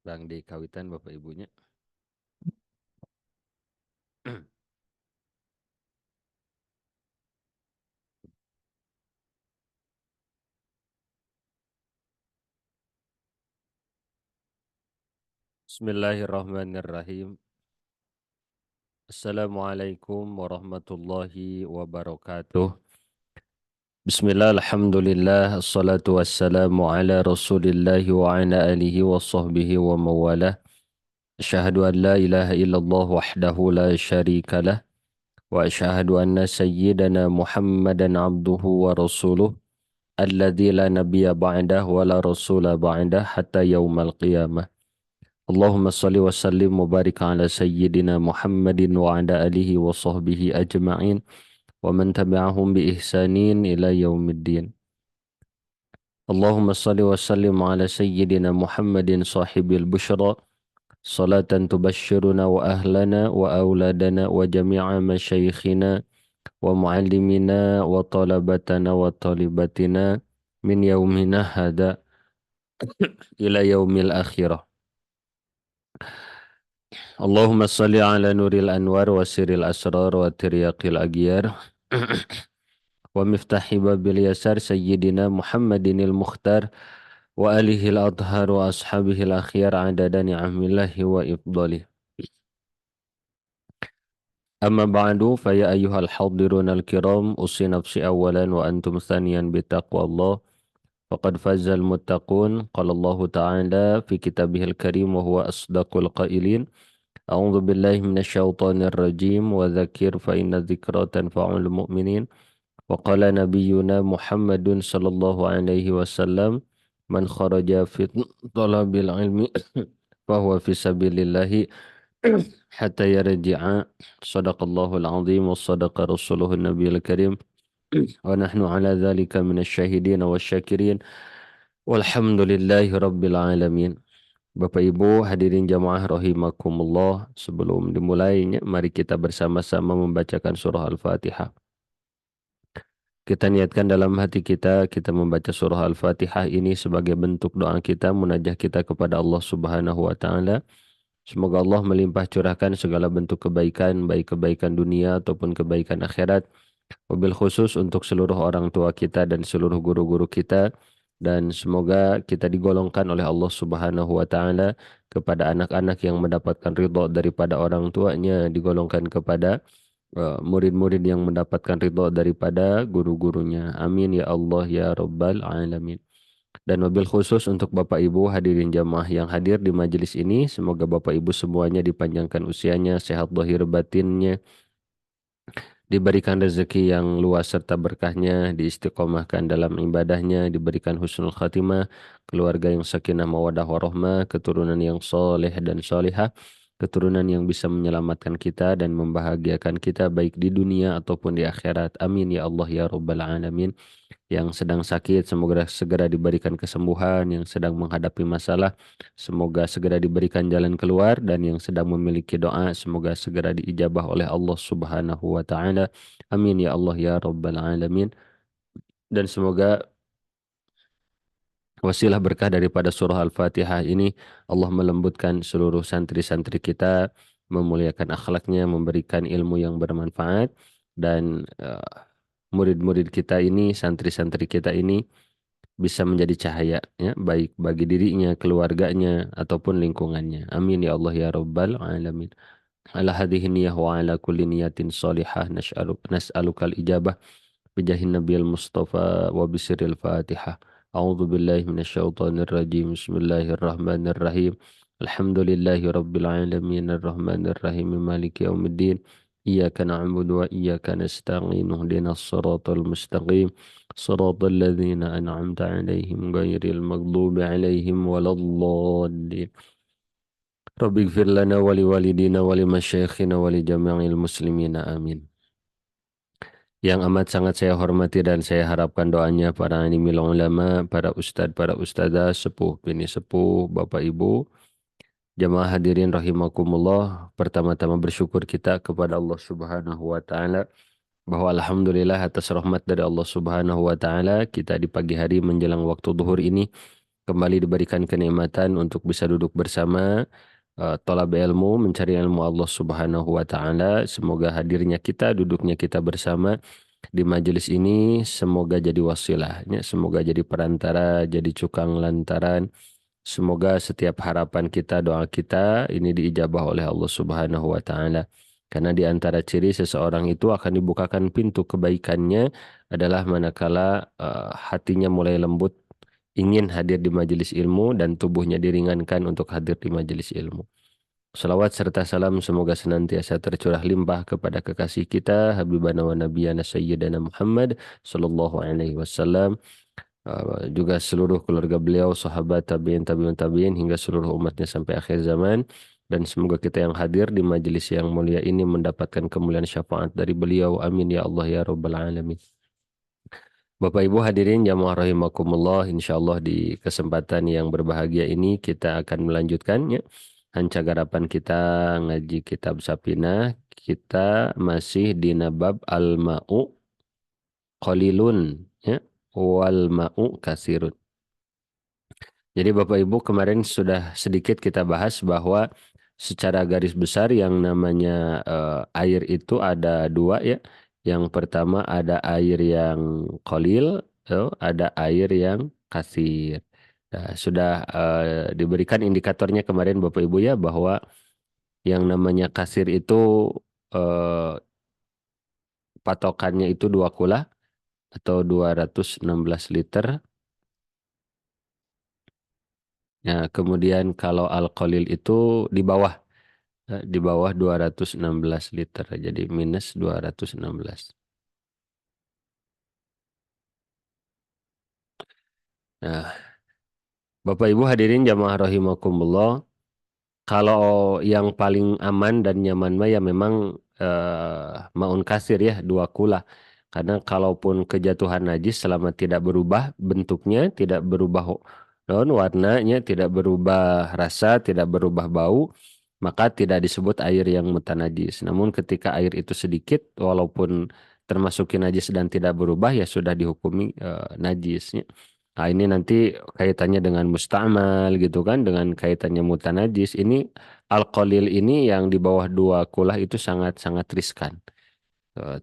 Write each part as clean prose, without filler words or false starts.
Bang di kawitan bapak ibunya. Bismillahirrahmanirrahim. Assalamualaikum warahmatullahi wabarakatuh. Bismillah, alhamdulillah, assalatu wassalamu ala rasulillah wa ala alihi wa sahbihi wa mawalah. Asyhadu an la ilaha illallah wahdahu la syarika lah. Wa asyhadu anna sayyidana Muhammadan abduhu wa rasuluh. Alladzi la nabiyya ba'dah wa la rasula ba'dah hatta yaumal qiyamah. Allahumma salli wa sallim wa barik ala sayyidina Muhammadin wa ala alihi wa sahbihi ajma'in wa man tabi'ahum bi ihsanin ila yaumiddin. Allahumma salli wa sallim ala sayyidina Muhammadin sahibil bushra salatan tubashshiruna wa ahlana wa auladana wa jami'a masyayikhina wa muallimina wa talabatana wa talibatina min yaumina hada ila yaumil akhirah. Allahumma salli ala nuril anwar wa siril asrar wa tiryaqil agyar wa miftahi babil yasar sayyidina Muhammadinil mukhtar wa alihil adhar wa ashabihil akhyar adada ni'amillahi wa ifdalih. Amma ba'du fa ya ayyuhal hadirun al-kiram usi nafsi awalan wa antum thaniyan bitaqwallah faqad fazal muttaqun qala Allah ta'ala fi kitabihil karim wa huwa asdaqul qailin. A'udzu billahi minasyaitonir rajim wa dzakir fa inna dzikra tanfa'ul mu'minin wa qala nabiyyuna Muhammadun sallallahu alaihi wasallam man kharaja fi talabil ilmi fa huwa fi sabilillahi hatta yarji'a sadaqallahul azim wa sadaqa rasuluhun nabiyil karim wa nahnu ala dzalika minasyahidin wasyakirin walhamdulillahi rabbil alamin. Bapak Ibu hadirin jamaah rahimakumullah, sebelum dimulainya mari kita bersama-sama membacakan surah Al-Fatihah. Kita niatkan dalam hati kita membaca surah Al-Fatihah ini sebagai bentuk doa kita, munajah kita kepada Allah Subhanahu wa taala. Semoga Allah melimpah curahkan segala bentuk kebaikan, baik kebaikan dunia ataupun kebaikan akhirat. Wabil khusus untuk seluruh orang tua kita dan seluruh guru-guru kita, dan semoga kita digolongkan oleh Allah Subhanahu wa taala kepada anak-anak yang mendapatkan ridho daripada orang tuanya, digolongkan kepada murid-murid yang mendapatkan ridho daripada guru-gurunya. Amin ya Allah ya rabbal alamin. Dan wabil khusus untuk Bapak Ibu hadirin jamaah yang hadir di majelis ini, semoga Bapak Ibu semuanya dipanjangkan usianya, sehat zahir batinnya, diberikan rezeki yang luas serta berkahnya, diistiqomahkan dalam ibadahnya, diberikan husnul khatimah, keluarga yang sakinah mawadah warahmah, keturunan yang soleh dan solihah, keturunan yang bisa menyelamatkan kita dan membahagiakan kita baik di dunia ataupun di akhirat. Amin ya Allah ya Rabbal Alamin. Yang sedang sakit semoga segera diberikan kesembuhan, yang sedang menghadapi masalah semoga segera diberikan jalan keluar, dan yang sedang memiliki doa semoga segera diijabah oleh Allah Subhanahu wa taala. Amin ya Allah ya rabbal alamin. Dan semoga wasilah berkah daripada surah Al-Fatihah ini Allah melembutkan seluruh santri-santri kita, memuliakan akhlaknya, memberikan ilmu yang bermanfaat, dan murid-murid kita ini, santri-santri kita ini bisa menjadi cahaya ya, baik bagi dirinya, keluarganya ataupun lingkungannya. Amin ya Allah ya rabbal alamin. Ala hadhihi niyah wa ala kulli niyatin salihah nas'alukal ijabah bijahin nabiyil mustafa wa bisiril fatihah. A'udzu billahi minasyaitonir rajim. Bismillahirrahmanirrahim. Alhamdulillahi rabbil alamin arrahmanir rahim maliki yaumiddin. Iyyaka na'budu wa iyyaka nasta'in ihdinas siratal mustaqim siratal ladzina an'amta 'alaihim ghairil maghdubi 'alaihim waladdallin. Rabbighfir lana wa liwalidina wa limasyayikhina wa li jami'il muslimina amin. Yang amat sangat saya hormati dan saya harapkan doanya para alimil ulama, para ustadz, para ustadzah, sepuh, bini sepuh, bapak ibu, jamaah hadirin rahimakumullah. Pertama-tama bersyukur kita kepada Allah Subhanahu wa taala bahwa alhamdulillah atas rahmat dari Allah Subhanahu wa taala kita di pagi hari menjelang waktu zuhur ini kembali diberikan kenikmatan untuk bisa duduk bersama tolab ilmu, mencari ilmu Allah Subhanahu wa taala. Semoga hadirnya kita, duduknya kita bersama di majelis ini semoga jadi wasilahnya, semoga jadi perantara, jadi cukang lantaran. Semoga setiap harapan kita, doa kita ini diijabah oleh Allah Subhanahu wa taala. Karena di antara ciri seseorang itu akan dibukakan pintu kebaikannya adalah manakala hatinya mulai lembut, ingin hadir di majelis ilmu dan tubuhnya diringankan untuk hadir di majelis ilmu. Salawat serta salam semoga senantiasa tercurah limpah kepada kekasih kita Habibana wa Nabiyana Sayyidina Muhammad sallallahu alaihi wasallam, juga seluruh keluarga beliau, sahabat, tabi'in, tabi'un tabi'in hingga seluruh umatnya sampai akhir zaman. Dan semoga kita yang hadir di majelis yang mulia ini mendapatkan kemuliaan syafaat dari beliau. Amin ya Allah ya Rabbal Alamin. Bapak Ibu hadirin jamaah rahimakumullah, insyaallah di kesempatan yang berbahagia ini kita akan melanjutkannya hancagarapan kita ngaji kitab Sapina. Kita masih di nabab al-ma'u qalilun, ya, wal ma'u kasirun. Jadi Bapak Ibu kemarin sudah sedikit kita bahas bahwa secara garis besar yang namanya air itu ada dua, ya. Yang pertama ada air yang kolil, ada air yang kasir. Nah, sudah diberikan indikatornya kemarin Bapak Ibu ya bahwa yang namanya kasir itu eh, patokannya itu 2 kula atau 216 liter. Nah, kemudian kalau alkolil itu di bawah. Di bawah 216 liter. Jadi minus 216. Nah, Bapak Ibu hadirin jamaah rahimakumullah. Kalau yang paling aman dan nyaman mah ya memang maun kasir ya 2 kula. Karena kalaupun kejatuhan najis selama tidak berubah bentuknya, tidak berubah warnanya, tidak berubah rasa, tidak berubah bau, maka tidak disebut air yang mutanajis. Namun ketika air itu sedikit, walaupun termasuki najis dan tidak berubah, ya sudah dihukumi najisnya. Nah, ini nanti kaitannya dengan musta'mal gitu kan, dengan kaitannya mutanajis. Ini alkolil ini yang di bawah 2 kulah itu sangat-sangat riskan.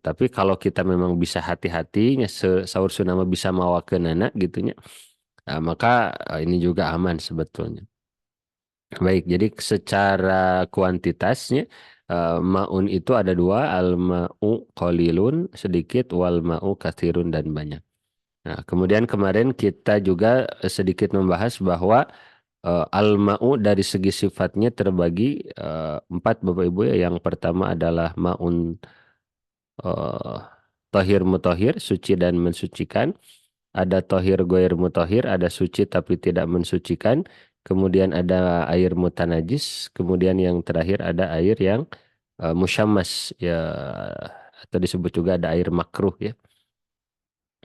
Tapi kalau kita memang bisa hati-hatinya, saur sunama bisa mawa ke nana gitunya, maka ini juga aman sebetulnya. Baik, jadi secara kuantitasnya maun itu ada dua, al ma'u qalilun sedikit, wal ma'u katsirun dan banyak. Nah, kemudian kemarin kita juga sedikit membahas bahwa al-ma'u dari segi sifatnya terbagi empat Bapak Ibu ya. Yang pertama adalah ma'un uh, tohir mutohir, suci dan mensucikan. Ada tohir goir mutohir, ada suci tapi tidak mensucikan. Kemudian ada air mutanajis. Kemudian yang terakhir ada air yang musyammas ya, atau disebut juga ada air makruh ya.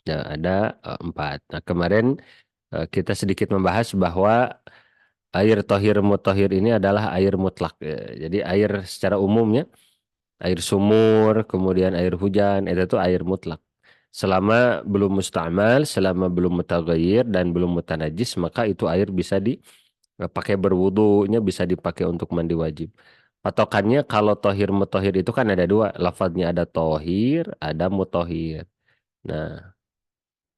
Nah, ada empat. Nah, kemarin kita sedikit membahas bahwa air tohir mutohir ini adalah air mutlak. Jadi air secara umumnya, air sumur, kemudian air hujan, itu tuh air mutlak. Selama belum musta'mal, selama belum mutaghayyir dan belum mutanajis, maka itu air bisa dipakai berwudunya, bisa dipakai untuk mandi wajib. Patokannya kalau tohir mutohir itu kan ada dua, lafadznya ada tohir, ada mutohir. Nah,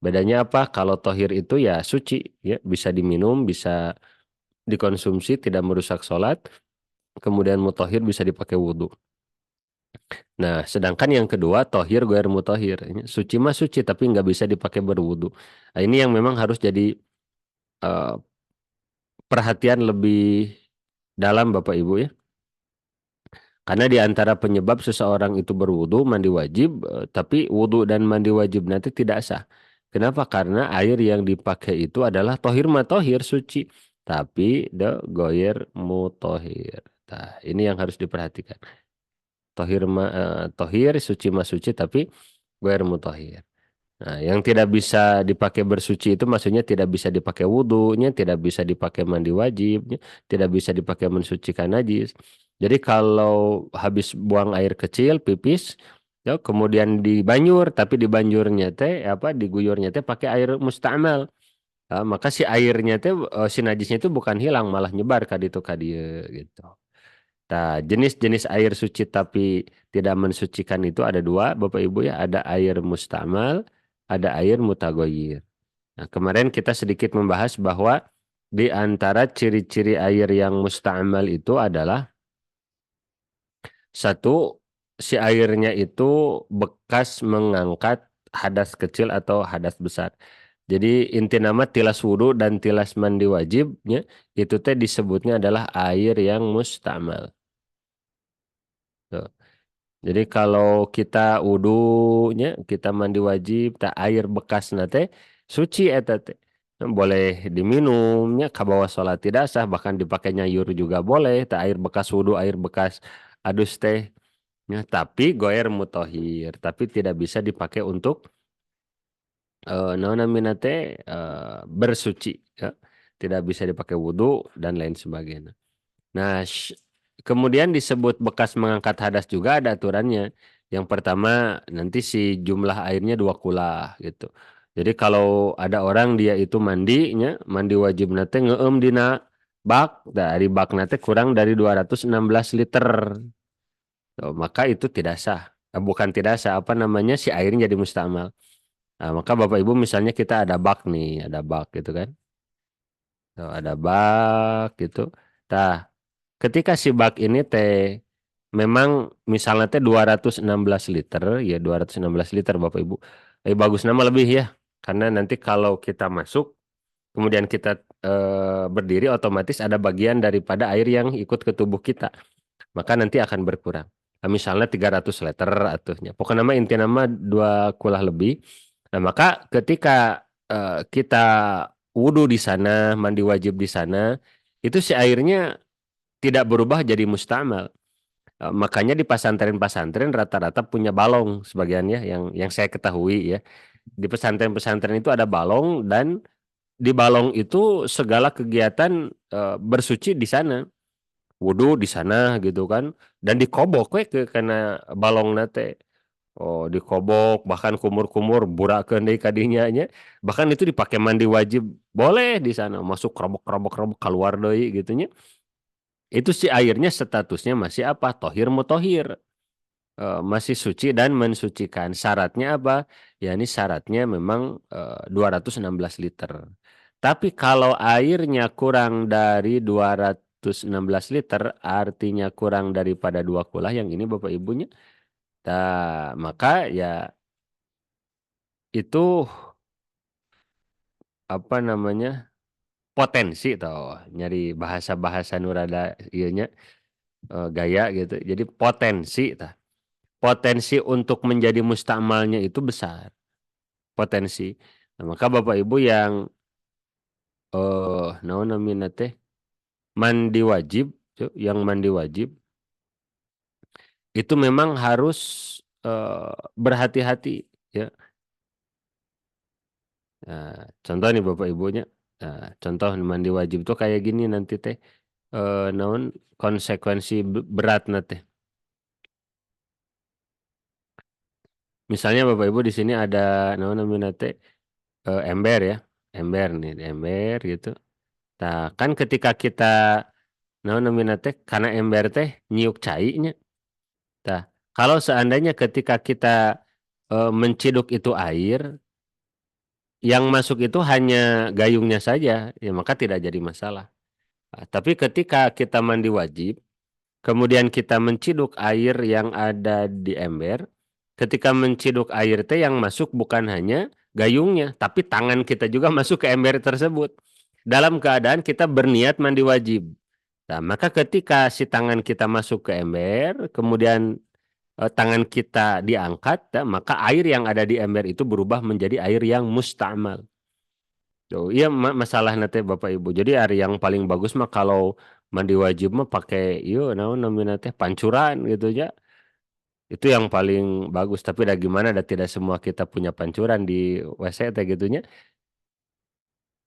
bedanya apa? Kalau tohir itu ya suci, ya bisa diminum, bisa dikonsumsi, tidak merusak sholat. Kemudian mutohir bisa dipakai wudhu. Nah, sedangkan yang kedua tohir goer mutohir. Suci mah suci tapi nggak bisa dipakai berwudhu. Nah, ini yang memang harus jadi eh, perhatian lebih dalam Bapak Ibu ya. Karena di antara penyebab seseorang itu berwudhu, mandi wajib, tapi wudhu dan mandi wajib nanti tidak sah. Kenapa? Karena air yang dipakai itu adalah tohir ma tohir suci, tapi de goyer mutohir. Nah, ini yang harus diperhatikan. Tohir suci ma suci, tapi goyer mutohir. Nah, yang tidak bisa dipakai bersuci itu maksudnya tidak bisa dipakai wudhunya, tidak bisa dipakai mandi wajibnya, tidak bisa dipakai mensucikan najis. Jadi kalau habis buang air kecil, pipis, ya, kemudian dibanjur, tapi dibanjurnya teh apa diguyurnya teh pakai air musta'mal. Maka si airnya teh si najisnya itu bukan hilang malah nyebar ka ditu ka dieu gitu. Nah, jenis-jenis air suci tapi tidak mensucikan itu ada dua, Bapak Ibu ya, ada air mustamal, ada air mutaghayyir. Nah, kemarin kita sedikit membahas bahwa di antara ciri-ciri air yang mustamal itu adalah satu, si airnya itu bekas mengangkat hadas kecil atau hadas besar. Jadi inti nama tilas wudhu dan tilas mandi wajibnya itu teh disebutnya adalah air yang mustamal. Tuh. Jadi kalau kita wudhunya, kita mandi wajib, tak air bekas nate suci eta teh. Boleh diminumnya kabawa sholat tidak sah, bahkan dipakai nyayur juga boleh. Tak air bekas wudhu, air bekas adus teh. Ya, tapi goer mutohir, tapi tidak bisa dipakai untuk naon namina teh bersuci, ya. Tidak bisa dipakai wudhu dan lain sebagainya. Nah, kemudian disebut bekas mengangkat hadas juga ada aturannya. Yang pertama nanti si jumlah airnya dua kulah gitu. Jadi kalau ada orang dia itu mandinya, mandi wajib nate ngeem dina bak, dari bak nate kurang dari 216 liter. Tuh, maka itu tidak sah. Bukan tidak sah, apa namanya si airnya jadi mustamal. Nah, maka Bapak Ibu misalnya kita ada bak nih, ada bak gitu kan. Tuh, ada bak gitu. Nah, ketika si bak ini teh memang misalnya teh 216 liter, ya 216 liter Bapak Ibu. Bagus nama lebih ya. Karena nanti kalau kita masuk, kemudian kita berdiri otomatis ada bagian daripada air yang ikut ke tubuh kita. Maka nanti akan berkurang. Misalnya 300 liter atuhnya. Pokoknya nama inti nama dua kulah lebih. Nah, maka ketika kita wudhu di sana, mandi wajib di sana, itu si airnya tidak berubah jadi mustamal. Makanya di pesantren-pesantren rata-rata punya balong sebagian ya, yang saya ketahui ya. Di pesantren-pesantren itu ada balong dan di balong itu segala kegiatan bersuci di sana, wudhu di sana gitu kan, dan dikobok we ke karena balong nate. Oh, dikobok bahkan kumur-kumur burakeun deui kadinya nya. Bahkan itu dipakai mandi wajib boleh di sana, masuk kerobok-kerobok keluar deui gitu nya. Itu si airnya statusnya masih apa? Tohir mutohir. Masih suci dan mensucikan. Syaratnya apa? Ya ini syaratnya memang 216 liter. Tapi kalau airnya kurang dari 216 liter, artinya kurang daripada dua kulah yang ini Bapak Ibunya. Nah, maka ya itu apa namanya? Potensi tau nyari bahasa-bahasa nurada ieunya gaya gitu. Jadi potensi tah. Potensi untuk menjadi mustamalnya itu besar. Potensi. Nah, maka Bapak Ibu yang naon namina teh mandi wajib, yang mandi wajib itu memang harus berhati-hati ya. Nah, contoh nih Bapak Ibunya. Nah, contoh mandi wajib tuh kayak gini nanti teh naon konsekuensi berat teh. Misalnya Bapak Ibu di sini ada naon namina teh ember ya. Ember nih, ember gitu. Nah, kan ketika kita naon namina teh karena ember teh nyiuk cainya. Nah, kalau seandainya ketika kita menciduk itu air, yang masuk itu hanya gayungnya saja, ya maka tidak jadi masalah. Nah, tapi ketika kita mandi wajib, kemudian kita menciduk air yang ada di ember, ketika menciduk air teh yang masuk bukan hanya gayungnya, tapi tangan kita juga masuk ke ember tersebut. Dalam keadaan kita berniat mandi wajib. Nah, maka ketika si tangan kita masuk ke ember, kemudian tangan kita diangkat, ya, maka air yang ada di ember itu berubah menjadi air yang mustamal. Tuh, iya masalah nanti Bapak Ibu. Jadi air yang paling bagus mah kalau mandi wajib mah pakai iyo naon namanya teh pancuran gitu ya. Itu yang paling bagus. Tapi dah gimana dah tidak semua kita punya pancuran di WC teh gitunya.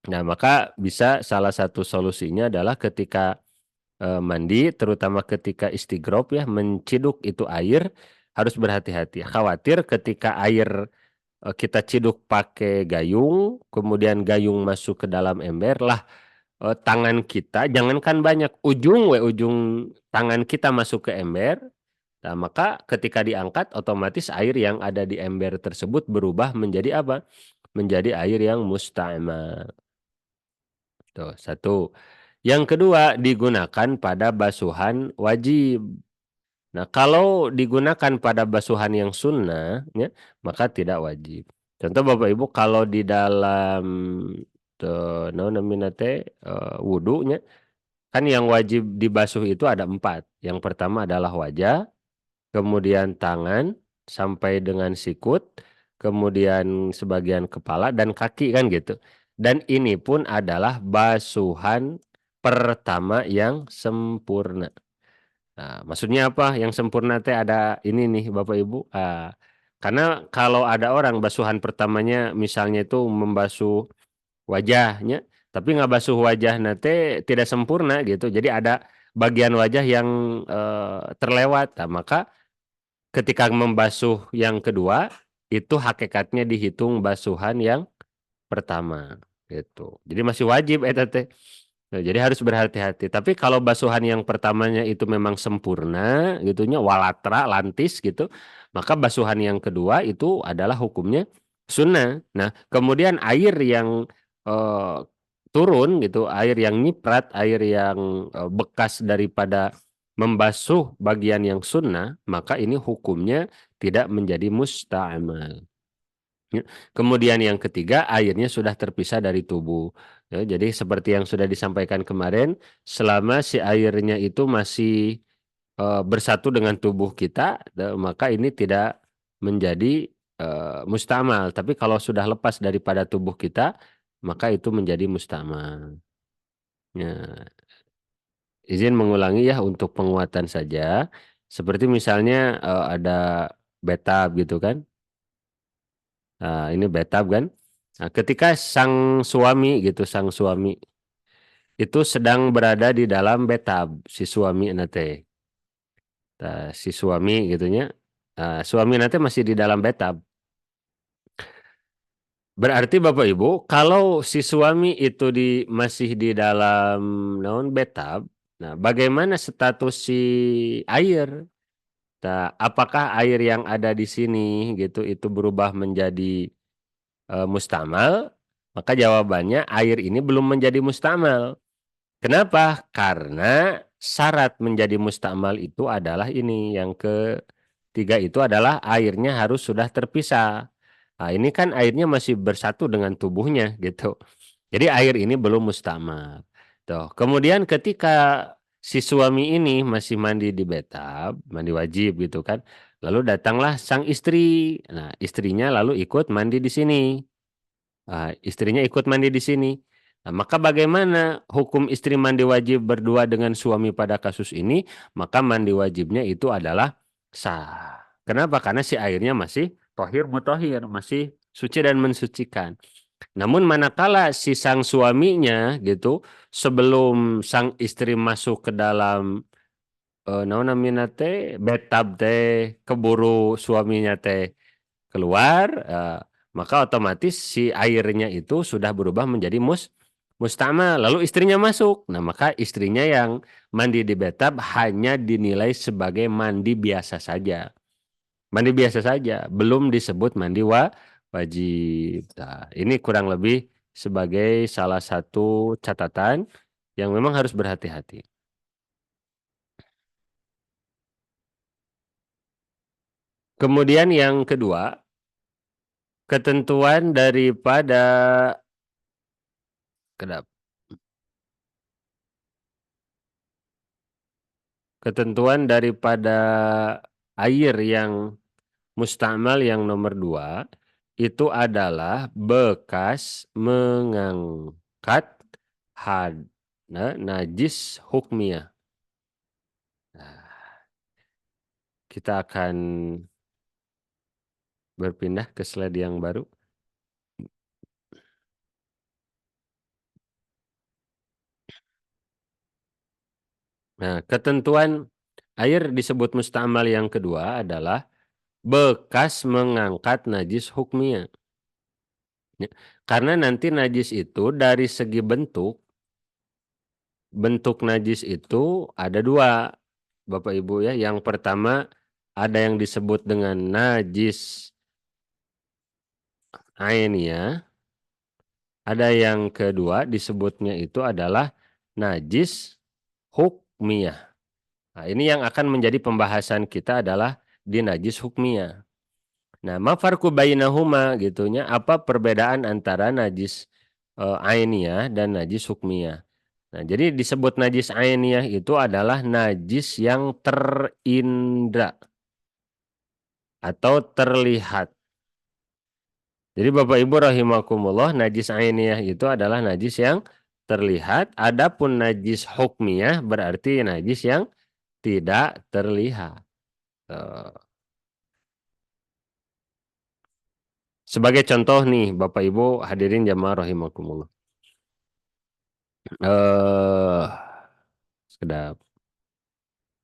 Nah, maka bisa salah satu solusinya adalah ketika mandi, terutama ketika istighrop ya, menciduk itu air harus berhati-hati. Khawatir ketika air kita ciduk pakai gayung, kemudian gayung masuk ke dalam ember lah, tangan kita jangankan banyak, ujung tangan kita masuk ke ember. Nah, maka ketika diangkat otomatis air yang ada di ember tersebut berubah menjadi apa? Menjadi air yang musta'mal. Tuh, satu. Yang kedua, digunakan pada basuhan wajib. Nah, kalau digunakan pada basuhan yang sunnah, ya, maka tidak wajib. Contoh Bapak Ibu, kalau di dalam naon namina teh, wudunya, kan yang wajib dibasuh itu ada empat. Yang pertama adalah wajah, kemudian tangan sampai dengan sikut, kemudian sebagian kepala dan kaki kan gitu. Dan ini pun adalah basuhan pertama yang sempurna. Nah, maksudnya apa? Yang sempurna teh ada ini nih Bapak Ibu. Karena kalau ada orang basuhan pertamanya misalnya itu membasuh wajahnya, tapi nggak basuh wajah nate tidak sempurna gitu. Jadi ada bagian wajah yang terlewat. Nah, maka ketika membasuh yang kedua itu hakikatnya dihitung basuhan yang pertama gitu. Jadi masih wajib teh. Nah, jadi harus berhati-hati. Tapi kalau basuhan yang pertamanya itu memang sempurna gitunya walatra lantis gitu, maka basuhan yang kedua itu adalah hukumnya sunnah. Nah, kemudian air yang eh, turun gitu, air yang nyiprat, air yang bekas daripada membasuh bagian yang sunnah, maka ini hukumnya tidak menjadi musta'mal. Ya. Kemudian yang ketiga, airnya sudah terpisah dari tubuh. Ya, jadi seperti yang sudah disampaikan kemarin, selama si airnya itu masih bersatu dengan tubuh kita, maka ini tidak menjadi mustamal. Tapi kalau sudah lepas daripada tubuh kita, maka itu menjadi mustamal. Ya, izin mengulangi ya untuk penguatan saja. Seperti misalnya ada bathtub gitu kan. Nah, ini bathtub kan. Nah, ketika sang suami gitu, sang suami itu sedang berada di dalam bathtub, si suami nate. Nah, si suami gitunya. Nah, suami nate masih di dalam bathtub. Berarti Bapak Ibu, kalau si suami itu masih di dalam naon bathtub, nah bagaimana status si air? Nah, apakah air yang ada di sini gitu itu berubah menjadi mustamal? Maka jawabannya air ini belum menjadi mustamal. Kenapa? Karena syarat menjadi mustamal itu adalah ini. Yang ketiga itu adalah airnya harus sudah terpisah. Nah, ini kan airnya masih bersatu dengan tubuhnya gitu. Jadi air ini belum mustamal. Tuh. Kemudian ketika si suami ini masih mandi di bathtub, mandi wajib gitu kan. Lalu datanglah sang istri. Nah, istrinya lalu ikut mandi di sini. Istrinya ikut mandi di sini. Nah, maka bagaimana hukum istri mandi wajib berdua dengan suami pada kasus ini? Maka mandi wajibnya itu adalah sah. Kenapa? Karena si airnya masih tohir mutohir, masih suci dan mensucikan. Namun manakala si sang suaminya gitu sebelum sang istri masuk ke dalam naon namina teh bathtub teh keburu suaminya teh keluar, maka otomatis si airnya itu sudah berubah menjadi mustama. Lalu istrinya masuk. Nah, maka istrinya yang mandi di bathtub hanya dinilai sebagai mandi biasa saja. Mandi biasa saja, belum disebut mandi wajib. Nah, ini kurang lebih sebagai salah satu catatan yang memang harus berhati-hati. Kemudian yang kedua, ketentuan daripada kedap, ketentuan daripada air yang mustamal yang nomor dua itu adalah bekas mengangkat had najis hukmiyah. Nah, kita akan berpindah ke slide yang baru. Nah, ketentuan air disebut mustamal yang kedua adalah bekas mengangkat najis hukmiyah. Ya. Karena nanti najis itu dari segi bentuk najis itu ada dua, Bapak Ibu ya. Yang pertama ada yang disebut dengan najis ainiyah, ada yang kedua disebutnya itu adalah najis hukmiyah. Nah, ini yang akan menjadi pembahasan kita adalah di najis hukmiyah. Nah, ma farqu bainahuma gitunya, apa perbedaan antara najis ainiyah dan najis hukmiyah. Nah, jadi disebut najis ainiyah itu adalah najis yang terindra atau terlihat. Jadi Bapak Ibu rahimakumullah, najis ainiyah itu adalah najis yang terlihat, adapun najis hukmiyah berarti najis yang tidak terlihat. Eh, Sebagai contoh nih, Bapak Ibu hadirin jamaah rahimakumullah. Eh, Sedap.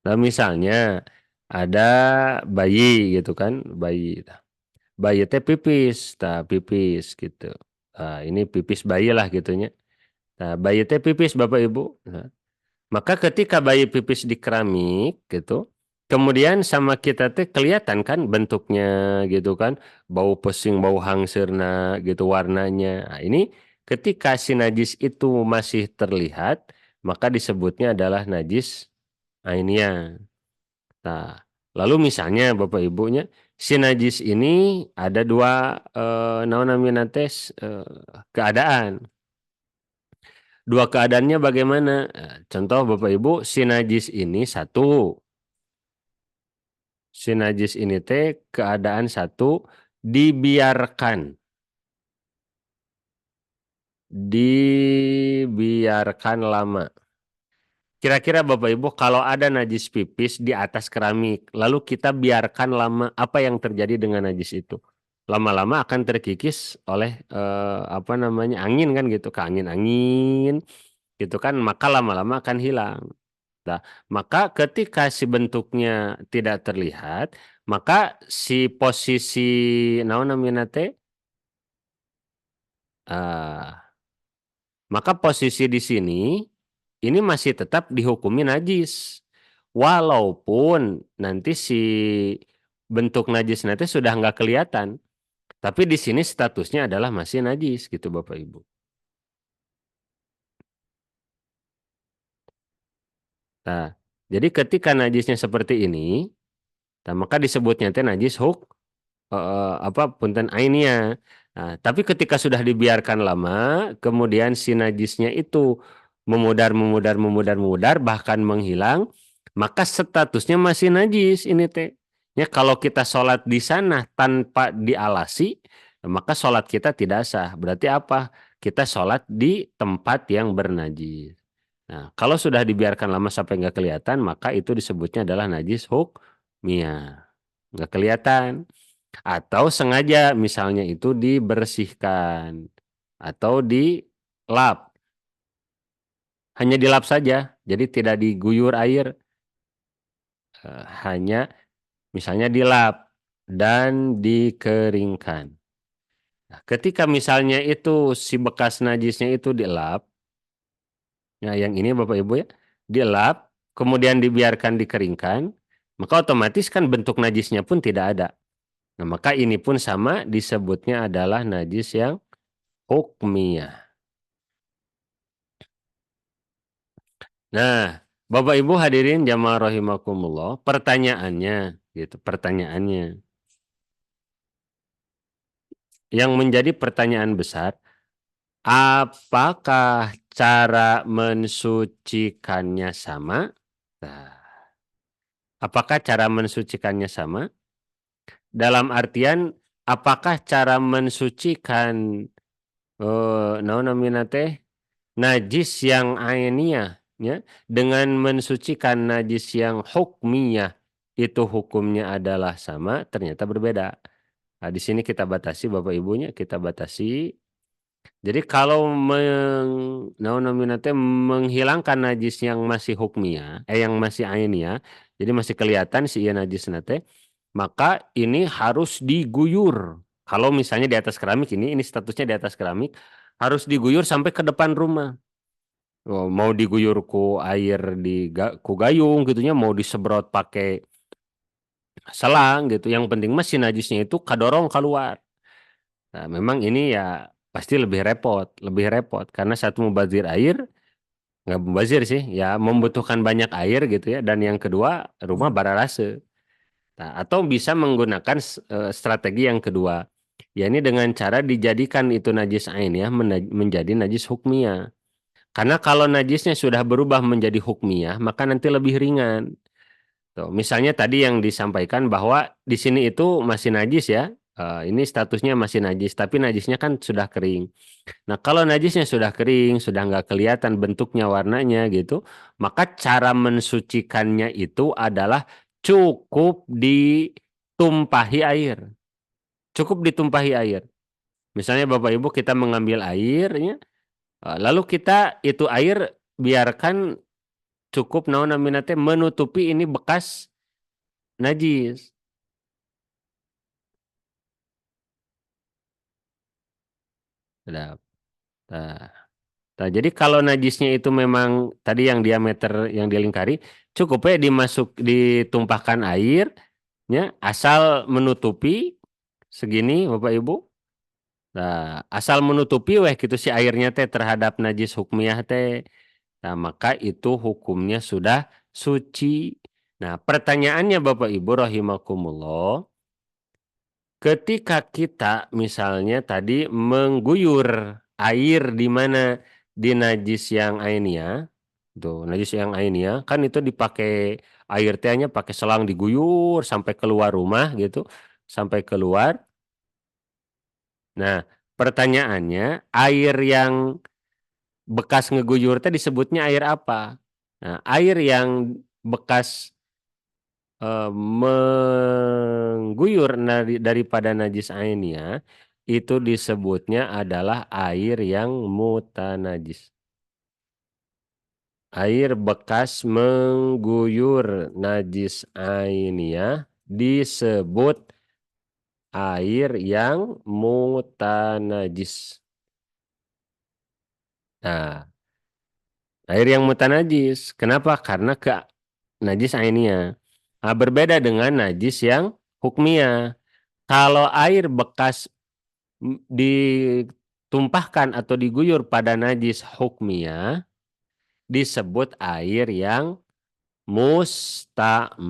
Nah, misalnya ada bayi gitu kan, bayi teh pipis, pipis gitu. Nah, ini pipis bayi lah gitunya. Nah, bayi teh pipis Bapak Ibu. Nah, maka ketika bayi pipis di keramik gitu, kemudian sama kita teh kelihatan kan bentuknya gitu kan, bau pesing, bau hangsirna gitu warnanya. Nah, ini ketika si najis itu masih terlihat, maka disebutnya adalah najis ainiyah. Nah, lalu misalnya Bapak Ibunya, si najis ini ada dua naon namina tes keadaan. Dua keadaannya bagaimana? Contoh Bapak Ibu, si najis ini satu, si najis ini teh keadaan satu dibiarkan, dibiarkan lama. Kira-kira Bapak Ibu kalau ada najis pipis di atas keramik, lalu kita biarkan lama, apa yang terjadi dengan najis itu? Lama-lama akan terkikis oleh apa namanya angin kan gitu, ke angin-angin gitu kan, maka lama-lama akan hilang. Nah, maka ketika si bentuknya tidak terlihat, maka si posisi naon namina teh, ah, maka posisi di sini ini masih tetap dihukumi najis. Walaupun nanti si bentuk najis nanti sudah nggak kelihatan, tapi di sini statusnya adalah masih najis gitu Bapak Ibu. Nah, jadi ketika najisnya seperti ini, nah, maka disebutnya teh najis apa punten ainnya. Nah, tapi ketika sudah dibiarkan lama, kemudian si najisnya itu memudar, bahkan menghilang, maka statusnya masih najis ini teh. Ya, kalau kita sholat di sana tanpa dialasi, maka sholat kita tidak sah. Berarti apa? Kita sholat di tempat yang bernajis. Nah, kalau sudah dibiarkan lama sampai nggak kelihatan, maka itu disebutnya adalah najis hukmiyah. Nggak kelihatan atau sengaja misalnya itu dibersihkan atau dilap, hanya dilap saja, jadi tidak diguyur air, hanya misalnya dilap dan dikeringkan. Nah, ketika misalnya itu si bekas najisnya itu dilap, ya yang ini Bapak Ibu ya, dilap kemudian dibiarkan dikeringkan, maka otomatis kan bentuk najisnya pun tidak ada. Nah, maka ini pun sama disebutnya adalah najis yang hukmiyah. Nah, Bapak Ibu hadirin jamaah rahimakumullah, pertanyaannya gitu, pertanyaannya yang menjadi pertanyaan besar, apakah cara mensucikannya sama? Nah, apakah cara mensucikannya sama? Dalam artian apakah cara mensucikan naon namina teh najis yang ainiyah ya dengan mensucikan najis yang hukmiyah itu hukumnya adalah sama, ternyata berbeda. Nah, di sini kita batasi Bapak Ibunya, kita batasi. Jadi kalau naon namina teh menghilangkan najis yang masih hukmiyah, yang masih ainiyah, jadi masih kelihatan si ieu najis nate, maka ini harus diguyur. Kalau misalnya di atas keramik ini statusnya di atas keramik harus diguyur sampai ke depan rumah. Oh, mau diguyur ku air ku gayung gitunya, mau disemprot pakai selang gitu. Yang penting mah si najisnya itu kadorong keluar. Nah, memang ini ya pasti lebih repot karena satu mubazir air, nggak mubazir sih, ya membutuhkan banyak air gitu ya. Dan yang kedua rumah bararase. Nah, atau bisa menggunakan strategi yang kedua, ya ini dengan cara dijadikan itu najis ain ya menjadi najis hukmiyah. Karena kalau najisnya sudah berubah menjadi hukmiyah, maka nanti lebih ringan. Tuh, misalnya tadi yang disampaikan bahwa di sini itu masih najis ya. Ini statusnya masih najis, tapi najisnya kan sudah kering. Nah, kalau najisnya sudah kering, sudah nggak kelihatan bentuknya, warnanya gitu, maka cara mensucikannya itu adalah cukup ditumpahi air. Cukup ditumpahi air. Misalnya Bapak Ibu kita mengambil airnya, lalu kita itu air biarkan cukup naon namina teh menutupi ini bekas najis. Nah, nah, nah, jadi kalau najisnya itu memang tadi yang diameter yang dilingkari, cukup ya ditumpahkan airnya asal menutupi segini Bapak Ibu. Nah, asal menutupi weh gitu si airnya teh terhadap najis hukmiyah teh. Nah, maka itu hukumnya sudah suci. Nah, pertanyaannya Bapak Ibu rahimakumullah, ketika kita misalnya tadi mengguyur air di mana di najis yang ainia, tuh najis yang ainia kan itu dipakai air tehnya pakai selang diguyur sampai keluar rumah gitu, sampai keluar. Nah, pertanyaannya air yang bekas ngeguyur teh disebutnya air apa? Nah, air yang bekas mengguyur daripada najis ainnya itu disebutnya adalah air yang mutanajis. Air bekas mengguyur najis ainnya disebut air yang mutanajis. Nah, air yang mutanajis. Kenapa? Karena ke najis ainnya. Nah, berbeda dengan najis yang hukmiyah. Kalau air bekas ditumpahkan atau diguyur pada najis hukmiyah disebut air yang mustamal.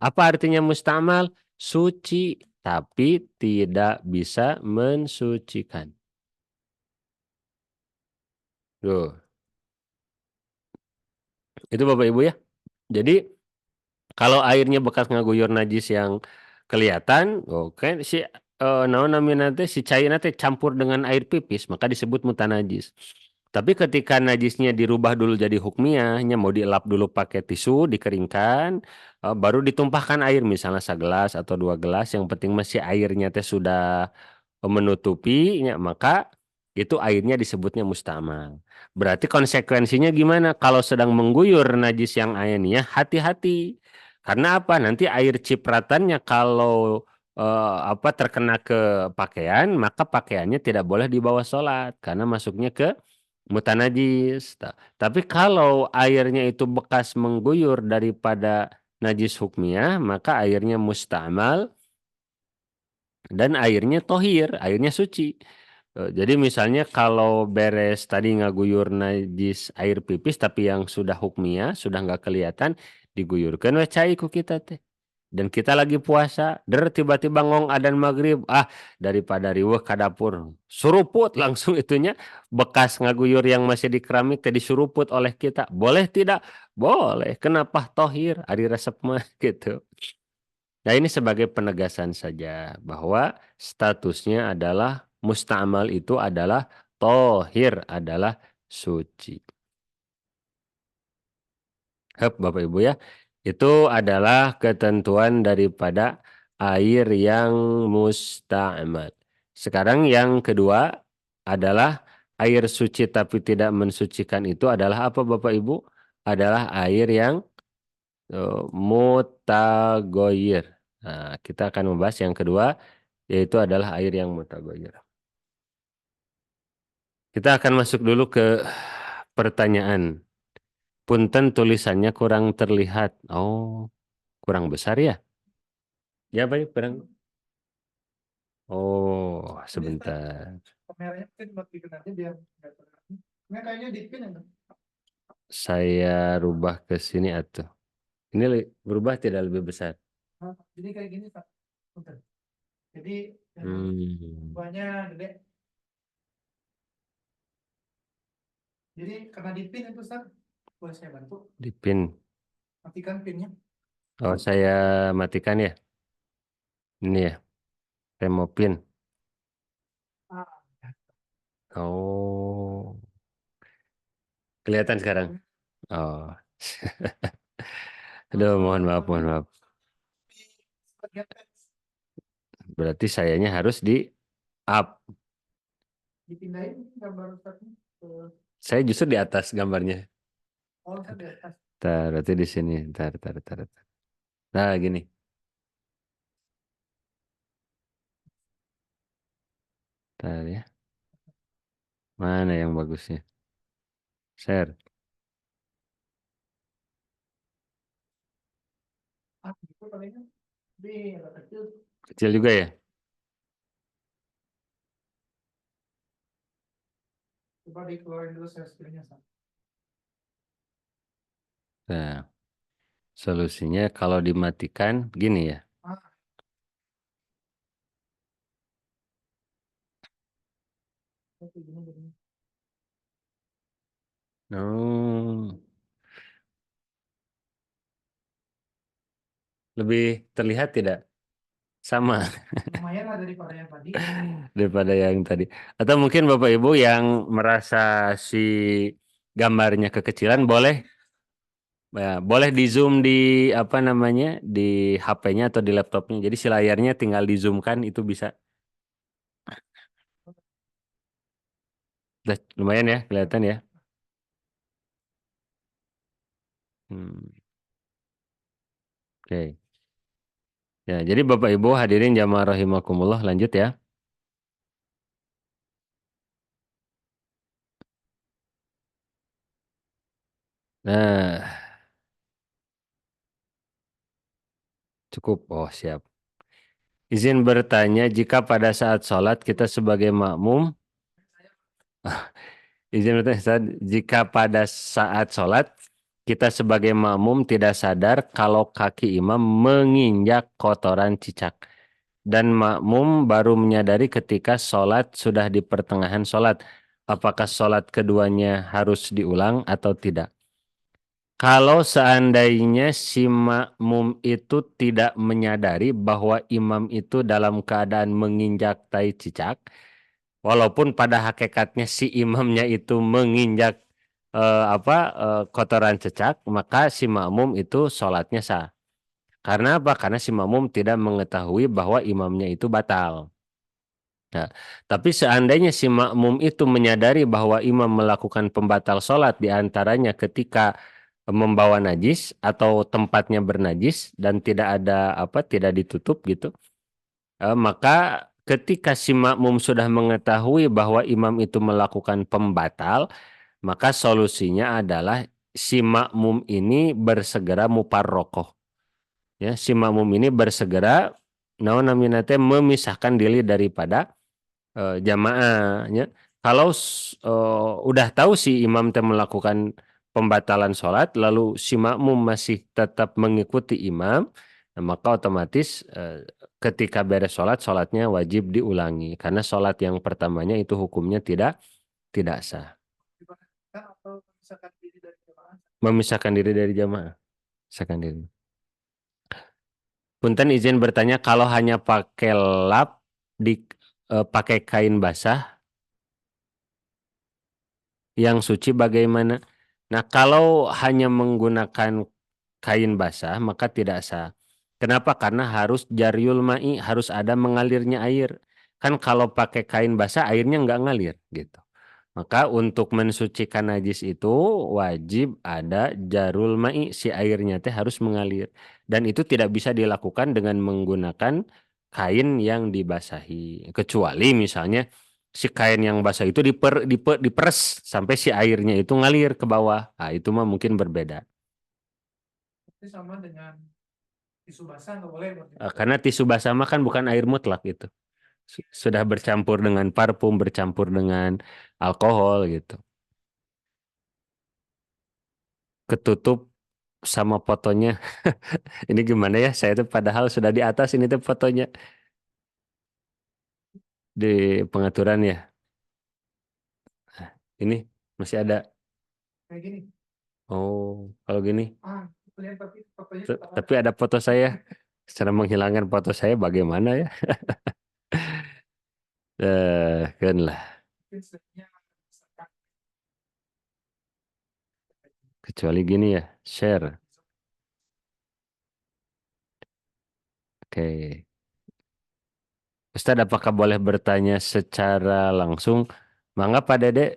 Apa artinya mustamal? Suci tapi tidak bisa mensucikan. Tuh, itu Bapak Ibu ya. Jadi kalau airnya bekas ngaguyur najis yang kelihatan, oke si naon namanya nanti si cair nanti campur dengan air pipis, maka disebut mutanajis. Tapi ketika najisnya dirubah dulu jadi hukmiyahnya, mau dielap dulu pakai tisu, dikeringkan, baru ditumpahkan air, misalnya segelas atau 2 gelas, yang penting masih airnya teh sudah menutupi, ya, maka itu airnya disebutnya mustamal. Berarti konsekuensinya gimana? Kalau sedang mengguyur najis yang airnya, hati-hati. Karena apa? Nanti air cipratannya kalau apa terkena ke pakaian, maka pakaiannya tidak boleh dibawa sholat karena masuknya ke mutanajis. Tapi kalau airnya itu bekas mengguyur daripada najis hukmiyah, maka airnya mustamal dan airnya tohir, airnya suci. Jadi misalnya kalau beres tadi ngaguyur najis air pipis tapi yang sudah hukmiyah, sudah nggak kelihatan, diguyurkan we cai ku kita teh. Dan kita lagi puasa, tiba-tiba ngong adzan maghrib, daripada riweuh ka dapur, suruput langsung itunya bekas ngaguyur yang masih di keramik tadi suruput oleh kita. Boleh tidak? Boleh. Kenapa tohir? Ari resep mah gitu. Nah, ini sebagai penegasan saja bahwa statusnya adalah musta'mal itu adalah tohir, adalah suci. Hep, Bapak Ibu ya. Itu adalah ketentuan daripada air yang musta'mal. Sekarang yang kedua adalah air suci tapi tidak mensucikan itu adalah apa Bapak Ibu? Adalah air yang mutagoyir. Nah, kita akan membahas yang kedua, yaitu adalah air yang mutaghayyir. Kita akan masuk dulu ke pertanyaan. Punten tulisannya kurang terlihat. Oh, kurang besar ya? Ya, baik, kurang. Oh, sebentar. Kameranya mungkin dimatikan aja biar nggak terlihat. Nah, kayaknya dipin ya. Saya rubah ke sini atuh. Ini berubah tidak lebih besar. Nah, jadi kayak gini Pak. Bentar. Jadi Hmm, buahnya gede. Jadi karena dipin itu Ustaz, boleh saya bantu dipin. matikan pinnya. Oh, saya matikan ya. Ini ya, saya mau pin. Ah, Oh, kelihatan sekarang. ya. Oh, aduh, Terus mohon maaf, mohon maaf. di bagian teks Berarti sayanya harus di up. dipindahin gambar Ustaznya ke Saya justru di atas gambarnya. all Ustaz di atas. Berarti di sini. Ntar, ntar, ntar, ntar. Nah, gini. Ntar ya. Mana yang bagusnya? Share. Ah, gitu palingnya. Di agak kecil. Kecil juga ya? Coba dikeluarin dulu share screen-nya Ustaz. Nah, solusinya kalau dimatikan gini ya. Ah, kayak gini jadinya. Oh, lebih terlihat tidak? Sama Lumayan lah daripada yang tadi. daripada yang tadi. Atau mungkin Bapak Ibu yang merasa si gambarnya kekecilan boleh ya, boleh di zoom di apa namanya di HP-nya atau di laptopnya. Jadi si layarnya tinggal di zoom kan itu bisa. Udah lumayan ya kelihatan ya. Hmm, oke. Ya, jadi Bapak Ibu hadirin jamaah rahimakumullah lanjut ya. Nah, cukup. Oh, siap. Izin bertanya, jika pada saat sholat kita sebagai makmum, izin bertanya, Ustaz, jika pada saat sholat kita sebagai makmum tidak sadar kalau kaki imam menginjak kotoran cicak. Dan makmum baru menyadari ketika sholat sudah di pertengahan sholat. Apakah sholat keduanya harus diulang atau tidak? Kalau seandainya si makmum itu tidak menyadari bahwa imam itu dalam keadaan menginjak tai cicak, walaupun pada hakikatnya si imamnya itu menginjak kotoran cicak, maka si makmum itu sholatnya sah. Karena apa? Karena si makmum tidak mengetahui bahwa imamnya itu batal. Nah, tapi seandainya si makmum itu menyadari bahwa imam melakukan pembatal sholat di antaranya ketika membawa najis atau tempatnya bernajis dan tidak ada tidak ditutup gitu, maka ketika si makmum sudah mengetahui bahwa imam itu melakukan pembatal, maka solusinya adalah si makmum ini bersegera muparrokoh. Ya, si makmum ini bersegera naon namina teh memisahkan diri daripada jamaahnya. Kalau udah tahu si imam teh melakukan pembatalan sholat, lalu si makmum masih tetap mengikuti imam, nah, maka otomatis ketika beres sholat, sholatnya wajib diulangi karena sholat yang pertamanya itu hukumnya tidak sah. Diperhatikan atau misalkan diri dari jemaah. Memisahkan diri dari jamaah, memisahkan diri. Punten izin bertanya, kalau hanya pakai lap pakai kain basah yang suci bagaimana? Nah, kalau hanya menggunakan kain basah maka tidak sah. Kenapa? Karena harus jaryul ma'i, harus ada mengalirnya air. Kan kalau pakai kain basah airnya nggak ngalir gitu. Maka untuk mensucikan najis itu wajib ada jarul ma'i, si airnya teh harus mengalir. Dan itu tidak bisa dilakukan dengan menggunakan kain yang dibasahi. Kecuali misalnya si kain yang basah itu diperes sampai si airnya itu ngalir ke bawah. Nah, itu mah mungkin berbeda. Itu sama dengan tisu basah nggak boleh berarti. Karena tisu basah mah kan bukan air mutlak gitu. Sudah bercampur dengan parfum, bercampur dengan alkohol gitu. Ketutup sama fotonya. Ini gimana ya? Saya tuh padahal sudah di atas ini tuh fotonya di pengaturan ya. Ini masih ada. Kayak gini. Oh, kalau gini. Lihat tapi fotonya Tapi ada foto saya. Cara menghilangkan foto saya bagaimana ya? Kan lah. Kecuali gini ya, share. Oke. Ustadz, apakah boleh bertanya secara langsung? Mangga Pak Dede.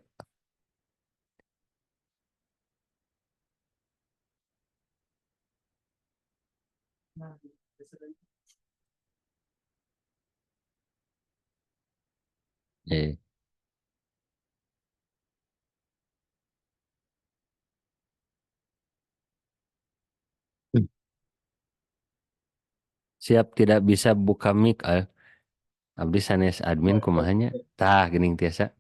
Nah, Eh, siap tidak bisa buka mic. Abdi sanes admin kumahanya. Tah, gening tiasa.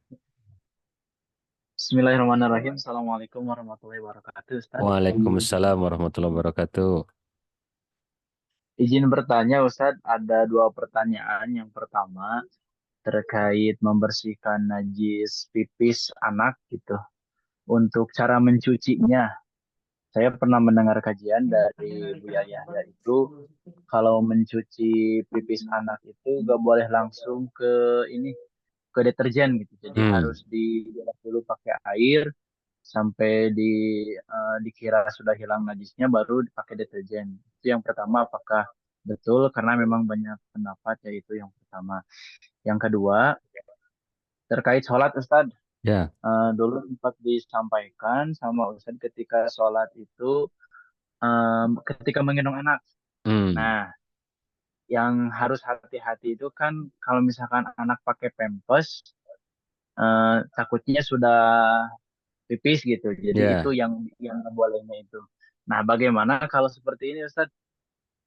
Bismillahirrahmanirrahim. Assalamualaikum warahmatullahi wabarakatuh, Ustaz. Waalaikumsalam warahmatullahi wabarakatuh. Izin bertanya, Ustaz, ada dua pertanyaan. Yang pertama, terkait membersihkan najis pipis anak gitu. Untuk cara mencucinya, saya pernah mendengar kajian dari Buya Yahya itu, kalau mencuci pipis anak itu gak boleh langsung ini ke deterjen gitu. Jadi Hmm, harus dibilas dulu pakai air sampai dikira sudah hilang najisnya baru dipakai deterjen. Itu yang pertama, apakah betul? Karena memang banyak pendapat, yaitu yang pertama. Yang kedua, terkait sholat, Ustadz. ya. Dulu sempat disampaikan sama Ustadz ketika sholat itu, ketika menggendong anak. Hmm, Nah, yang harus hati-hati itu kan kalau misalkan anak pakai pampers, takutnya sudah pipis gitu. Jadi itu ya. yang nggak bolehnya itu. Nah, bagaimana kalau seperti ini, Ustaz?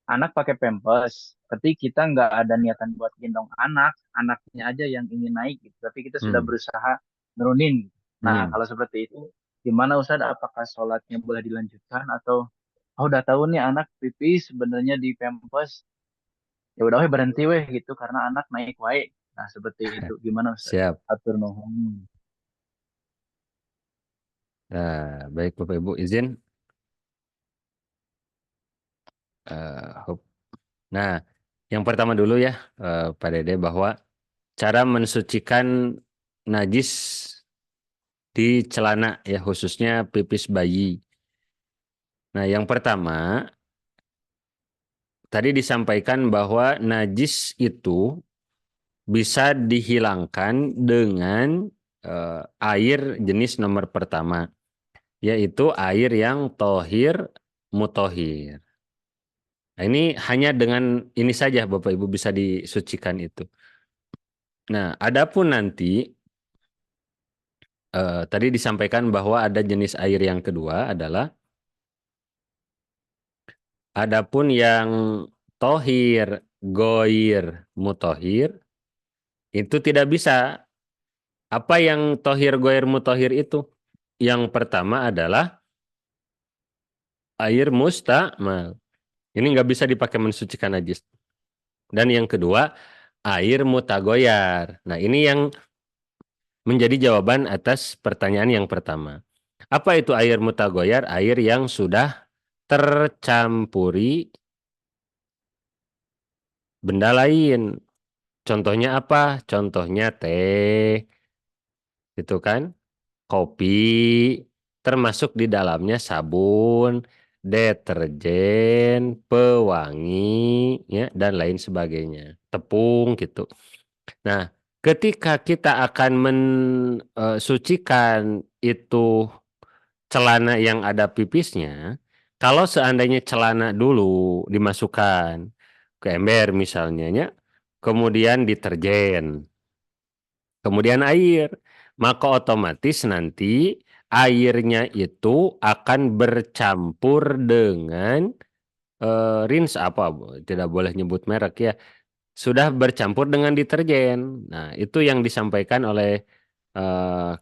Anak pakai pampers, tapi kita nggak ada niatan buat gendong anak, anaknya aja yang ingin naik gitu. Tapi kita sudah Hmm, berusaha nurunin. Gitu. Nah, hmm. kalau seperti itu, gimana, Ustaz? Apakah sholatnya boleh dilanjutkan atau udah tahu nih anak pipis sebenarnya di pampers, ya udah weh berhenti weh gitu karena anak naik wae. Nah, seperti itu. Gimana, Ustaz? Siap. Atur nuhun. Nah, baik Bapak Ibu izin. Nah, yang pertama dulu ya, Pak Dede, bahwa cara mensucikan najis di celana ya khususnya pipis bayi. Nah, yang pertama tadi disampaikan bahwa najis itu bisa dihilangkan dengan air jenis nomor pertama, yaitu air yang tohir mutohir. Nah, ini hanya dengan ini saja Bapak Ibu bisa disucikan itu. Nah, adapun nanti tadi disampaikan bahwa ada jenis air yang kedua adalah adapun yang tohir, goir, mutohir itu tidak bisa. Apa yang tohir, goir, mutohir itu? Yang pertama adalah air mustamal. Ini nggak bisa dipakai mensucikan najis. Dan yang kedua air mutagoyar. Nah ini yang menjadi jawaban atas pertanyaan yang pertama. Apa itu air mutagoyar? Air yang sudah tercampuri benda lain. Contohnya apa? Contohnya teh, itu kan, kopi, termasuk di dalamnya sabun, deterjen, pewangi, ya, dan lain sebagainya. Tepung gitu. Nah, ketika kita akan mensucikan itu celana yang ada pipisnya, kalau seandainya celana dulu dimasukkan ke ember misalnya, ya, kemudian deterjen, kemudian air, maka otomatis nanti airnya itu akan bercampur dengan rinse apa, tidak boleh nyebut merek ya, sudah bercampur dengan deterjen. Nah, itu yang disampaikan oleh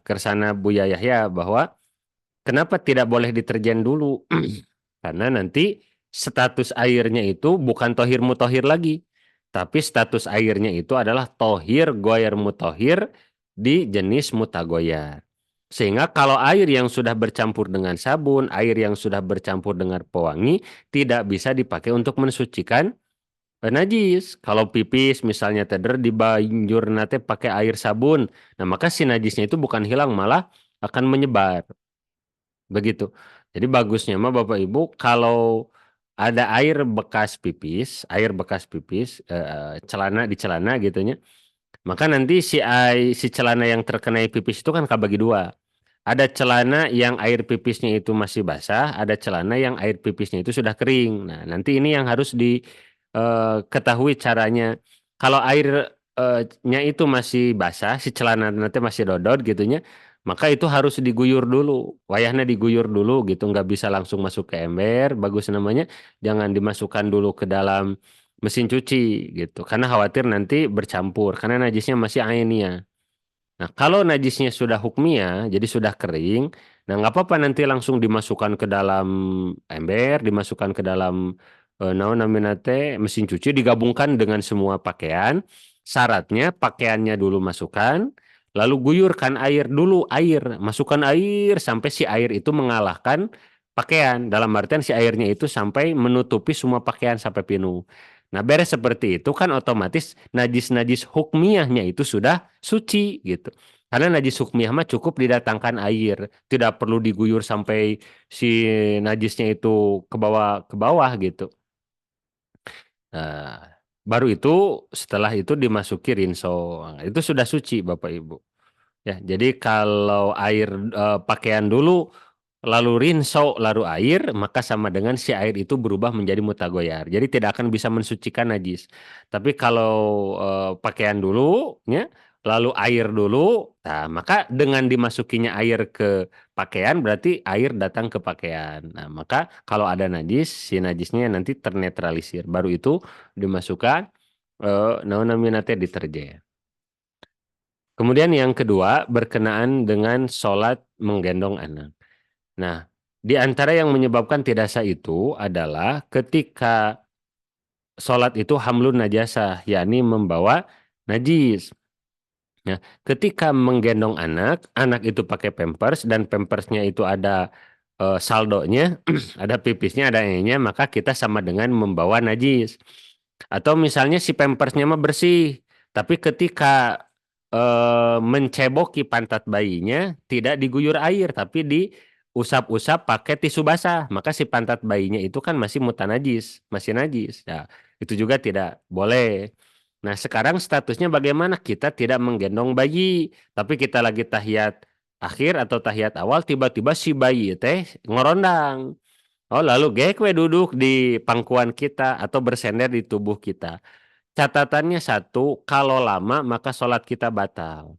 Kersana Buya Yahya bahwa kenapa tidak boleh deterjen dulu? Karena nanti status airnya itu bukan tohir mutohir lagi, tapi status airnya itu adalah tohir goyer mutohir di jenis mutagoyar. Sehingga kalau air yang sudah bercampur dengan sabun, air yang sudah bercampur dengan pewangi, tidak bisa dipakai untuk mensucikan najis. Kalau pipis misalnya teder di banjur nate pakai air sabun, nah maka si najisnya itu bukan hilang, malah akan menyebar. Begitu. Jadi bagusnya mah Bapak Ibu kalau ada air bekas pipis, celana di celana gitunya, maka nanti si celana yang terkena pipis itu kan kabagi dua. Ada celana yang air pipisnya itu masih basah, ada celana yang air pipisnya itu sudah kering. Nah, nanti ini yang harus diketahui caranya. Kalau airnya itu masih basah, si celana nanti masih dodot gitunya, maka itu harus diguyur dulu. Wayahnya diguyur dulu gitu, nggak bisa langsung masuk ke ember, bagus namanya. Jangan dimasukkan dulu ke dalam mesin cuci gitu, karena khawatir nanti bercampur, karena najisnya masih ainiyah. Nah, kalau najisnya sudah hukmiyah, jadi sudah kering, nah nggak apa-apa nanti langsung dimasukkan ke dalam ember, dimasukkan ke dalam naon namina teh, mesin cuci, digabungkan dengan semua pakaian. Syaratnya pakaiannya dulu masukkan, lalu guyurkan air dulu, masukkan air sampai si air itu mengalahkan pakaian. Dalam artian si airnya itu sampai menutupi semua pakaian sampai penuh. Nah, beres seperti itu kan otomatis najis-najis hukmiyahnya itu sudah suci gitu. Karena najis hukmiyah mah cukup didatangkan air, tidak perlu diguyur sampai si najisnya itu ke bawah gitu. Nah, baru itu setelah itu dimasuki rinso. Nah, itu sudah suci Bapak Ibu. Ya, jadi kalau pakaian dulu lalu rinso lalu air, maka sama dengan si air itu berubah menjadi mutagoyar. Jadi tidak akan bisa mensucikan najis. Tapi kalau pakaian dulu ya, lalu air dulu, nah maka dengan dimasukinya air ke pakaian berarti air datang ke pakaian. Nah, maka kalau ada najis, si najisnya nanti ternetralisir. Baru itu dimasukkan naon namanya teh deterjen. Kemudian yang kedua berkenaan dengan sholat menggendong anak. Nah, di antara yang menyebabkan tidak sah itu adalah ketika sholat itu hamlun najasah, yakni membawa najis. Nah, ketika menggendong anak, anak itu pakai pampers dan pampersnya itu ada saldonya, ada pipisnya, ada enya, maka kita sama dengan membawa najis. Atau misalnya si pampersnya mah bersih, tapi ketika menceboki pantat bayinya tidak diguyur air, tapi diusap-usap pakai tisu basah, maka si pantat bayinya itu kan masih mutanajis, masih najis. Nah, itu juga tidak boleh. Nah, sekarang statusnya bagaimana? Kita tidak menggendong bayi, tapi kita lagi tahiyat akhir atau tahiyat awal, tiba-tiba si bayi teh ngorondang. Oh, lalu we duduk di pangkuan kita atau bersender di tubuh kita. Catatannya satu, kalau lama maka sholat kita batal.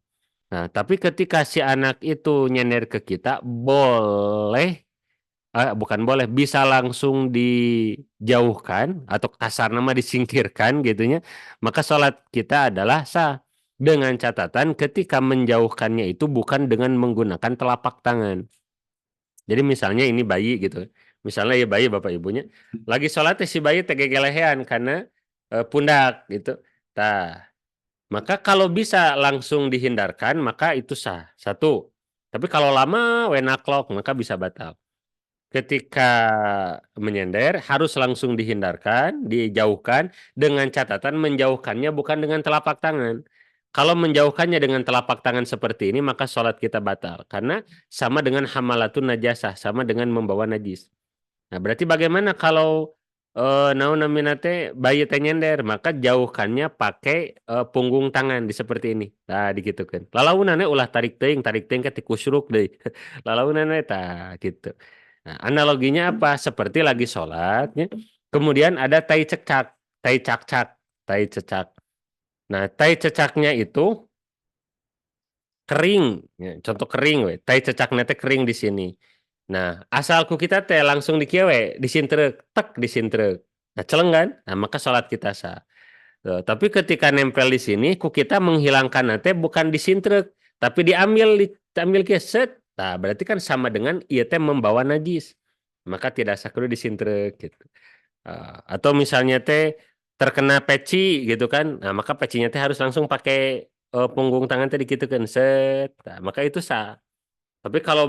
Nah, tapi ketika si anak itu nyender ke kita, boleh, bukan boleh, bisa langsung dijauhkan atau kasar nama disingkirkan gitunya, maka sholat kita adalah sah. Dengan catatan ketika menjauhkannya itu bukan dengan menggunakan telapak tangan. Jadi misalnya ini bayi gitu. Misalnya ya bayi bapak ibunya lagi sholat si bayi tegegelehean karena pundak gitu. Nah, maka kalau bisa langsung dihindarkan maka itu sah. Satu. Tapi kalau lama wenaklok maka bisa batal. Ketika menyender harus langsung dihindarkan, dijauhkan dengan catatan menjauhkannya bukan dengan telapak tangan. Kalau menjauhkannya dengan telapak tangan seperti ini maka sholat kita batal karena sama dengan hamalatun najasah, sama dengan membawa najis. Nah, berarti bagaimana kalau naon namina teh bayi teh nyender, maka jauhkannya pakai punggung tangan di seperti ini. Nah, digitukan. Lalaunana ulah tarik teuing ke tikusruk deui. Lalaunana tah gitu. Nah, analoginya apa? Seperti lagi sholat, ya. Kemudian ada tai cekcak, tai cakcak, tai cecak. Nah, tai cecaknya itu kering, ya, contoh kering, we. Tai cecaknya teh kering di sini. Nah, asalku kita teh langsung dikiewe, disintrek, tek disintrek. Nah, celeng kan? Nah, maka sholat kita sah. Tuh, tapi ketika nempel di sini, ku kita menghilangkan nanti bukan disintrek, tapi diambil keset. Nah, berarti kan sama dengan ia teh membawa najis. Maka tidak sah kudu disintrek gitu. Atau misalnya teh terkena peci gitu kan. Nah, maka pecinya teh harus langsung pakai punggung tangan teh dikitukeun set. Nah, maka itu sah. Tapi kalau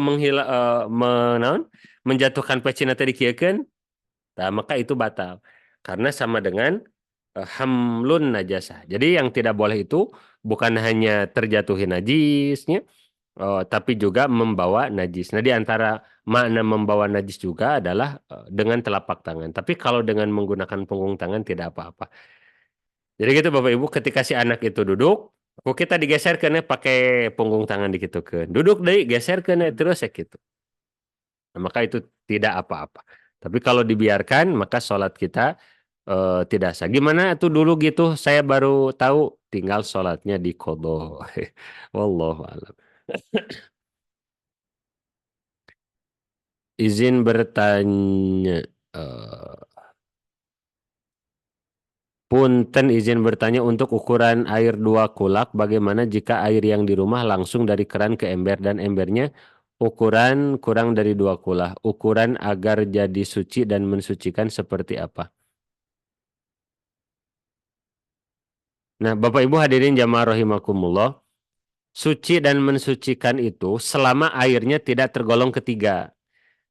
menjatuhkan peci teh dikiekeun, nah, maka itu batal. Karena sama dengan hamlun najasah. Jadi yang tidak boleh itu bukan hanya terjatuhin najisnya, tapi juga membawa najis. Nah, di antara makna membawa najis juga adalah dengan telapak tangan. Tapi kalau dengan menggunakan punggung tangan tidak apa-apa. Jadi gitu Bapak Ibu, ketika si anak itu duduk, kok kita digeser kena pakai punggung tangan dikitukeun. Duduk deh, geser kena terus ya gitu. Nah, maka itu tidak apa-apa. Tapi kalau dibiarkan, maka sholat kita tidak sah. Gimana tuh dulu gitu? Saya baru tahu tinggal sholatnya di kodo. Wallahu a'lam. Izin bertanya. eh, Punten izin bertanya untuk ukuran air 2 kulak. Bagaimana jika air yang di rumah langsung dari keran ke ember dan embernya ukuran kurang dari 2 kulak. Ukuran agar jadi suci dan mensucikan seperti apa? Nah, Bapak Ibu hadirin jamaah rahimakumullah, suci dan mensucikan itu selama airnya tidak tergolong ketiga.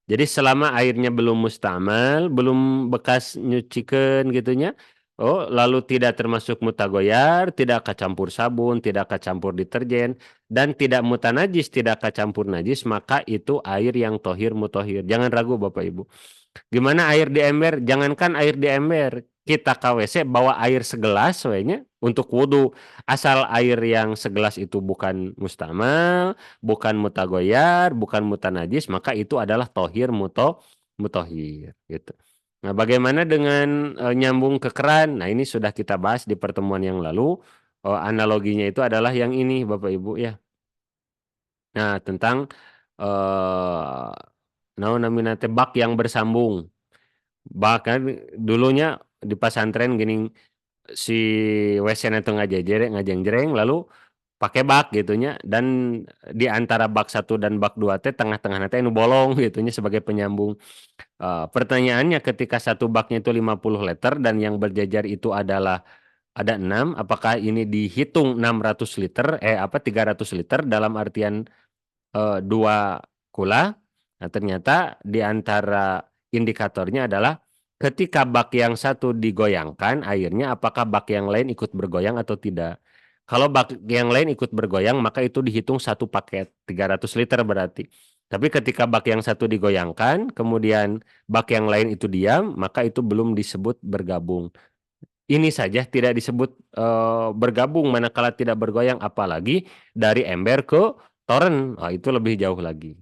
Jadi selama airnya belum mustamal, belum bekas nyucikan gitunya, oh lalu tidak termasuk mutagoyar, tidak kecampur sabun, tidak kecampur deterjen, dan tidak mutanajis, tidak kecampur najis, maka itu air yang tohir mutohir. Jangan ragu Bapak Ibu. Gimana air di ember? Jangankan air di ember, kita KWC bawa air segelas wenya untuk wudhu. Asal air yang segelas itu bukan mustamal, bukan mutagoyar, bukan mutanajis, maka itu adalah tohir mutohir gitu. Nah, bagaimana dengan nyambung ke keran? Nah, ini sudah kita bahas di pertemuan yang lalu. Analoginya itu adalah yang ini Bapak Ibu ya. Nah, tentang namanya bak yang bersambung. Bahkan dulunya di pesantren gini si WC itu ngajeng-jreng lalu pakai bak gitunya dan di antara bak satu dan bak dua teh tengah-tengah nanti nu bolong gitunya sebagai penyambung. Pertanyaannya ketika satu baknya itu 50 liter dan yang berjajar itu adalah ada 6, apakah ini dihitung 600 liter 300 liter dalam artian 2 kula. Nah, ternyata di antara indikatornya adalah ketika bak yang satu digoyangkan airnya, apakah bak yang lain ikut bergoyang atau tidak. Kalau bak yang lain ikut bergoyang, maka itu dihitung satu paket 300 liter berarti. Tapi ketika bak yang satu digoyangkan, kemudian bak yang lain itu diam, maka itu belum disebut bergabung. Ini saja tidak disebut bergabung manakala tidak bergoyang, apalagi dari ember ke toren. Itu lebih jauh lagi.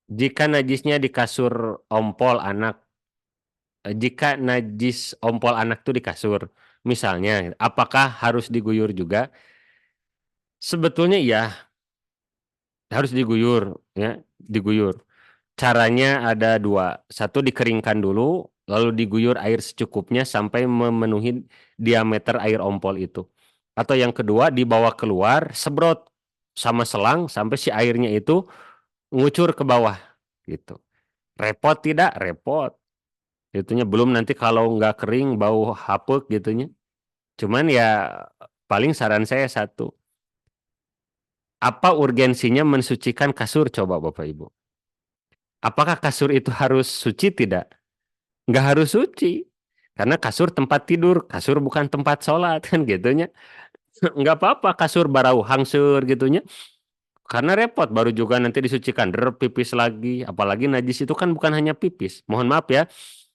Jika najisnya di kasur ompol anak, jika najis ompol anak itu di kasur, misalnya, apakah harus diguyur juga? Sebetulnya ya harus diguyur, ya diguyur. Caranya ada dua. Satu dikeringkan dulu, lalu diguyur air secukupnya sampai memenuhi diameter air ompol itu. Atau yang kedua dibawa keluar, sebrot sama selang sampai si airnya itu ngucur ke bawah gitu. Repot tidak? Repot. Itunya belum nanti kalau nggak kering bau hapek gitunya. Cuman ya paling saran saya satu. Apa urgensinya mensucikan kasur coba Bapak Ibu? Apakah kasur itu harus suci tidak? Nggak harus suci. Karena kasur tempat tidur, kasur bukan tempat sholat kan gitunya. Nggak apa-apa kasur barau hangsur gitunya. Karena repot baru juga nanti disucikan pipis lagi. Apalagi najis itu kan bukan hanya pipis. Mohon maaf ya.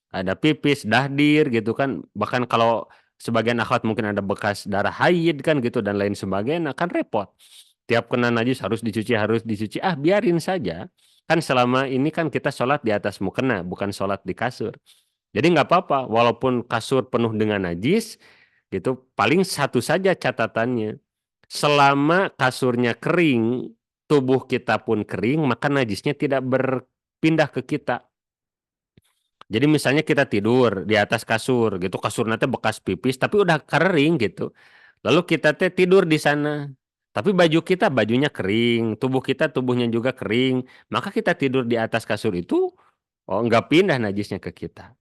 Ada pipis, dahdir gitu kan. Bahkan kalau sebagian akhwat mungkin ada bekas darah haid kan gitu dan lain sebagainya kan repot. Tiap kena najis harus dicuci. Biarin saja. Kan selama ini kan kita sholat di atas mukena, bukan sholat di kasur. Jadi nggak apa-apa, walaupun kasur penuh dengan najis, gitu. Paling satu saja catatannya, selama kasurnya kering, tubuh kita pun kering, maka najisnya tidak berpindah ke kita. Jadi misalnya kita tidur di atas kasur, gitu, kasur nanti bekas pipis, tapi udah kering gitu. Lalu kita teh tidur di sana. Tapi baju kita bajunya kering, tubuh kita tubuhnya juga kering. Maka kita tidur di atas kasur itu, oh nggak pindah najisnya ke kita.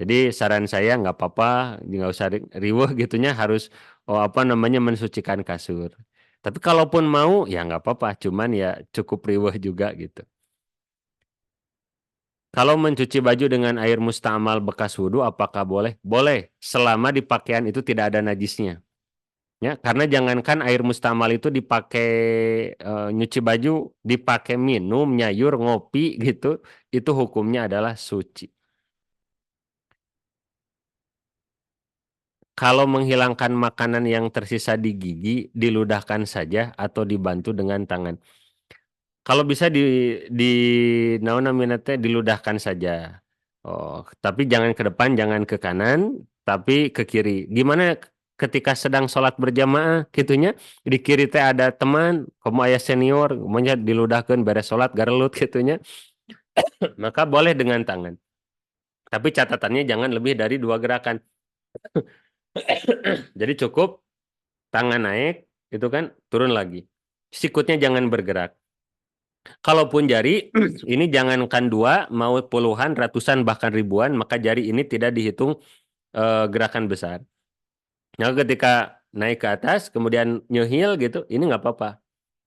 Jadi saran saya nggak apa-apa, nggak usah riweuh gitunya harus oh apa namanya mensucikan kasur. Tapi kalaupun mau ya nggak apa-apa, cuman ya cukup riweuh juga gitu. Kalau mencuci baju dengan air mustamal bekas wudhu apakah boleh? Boleh, selama di pakaian itu tidak ada najisnya. Ya, karena jangankan air mustamal itu dipakai nyuci baju, dipakai minum, nyayur, ngopi gitu, itu hukumnya adalah suci. Kalau menghilangkan makanan yang tersisa di gigi, diludahkan saja atau dibantu dengan tangan. Kalau bisa di naon namina teh diludahkan saja. Oh, tapi jangan ke depan, jangan ke kanan, tapi ke kiri. Gimana ketika sedang sholat berjamaah, gitunya di kiri teh ada teman, kamu ayah senior, maunya diludahkan beres sholat garelut gitunya, maka boleh dengan tangan. Tapi catatannya jangan lebih dari 2 gerakan. Jadi cukup tangan naik, itu kan turun lagi. Sikutnya jangan bergerak. Kalaupun jari, ini jangankan 2, mau puluhan, ratusan, bahkan ribuan, maka jari ini tidak dihitung gerakan besar. Nah, ketika naik ke atas, kemudian nyehil gitu, ini nggak apa-apa.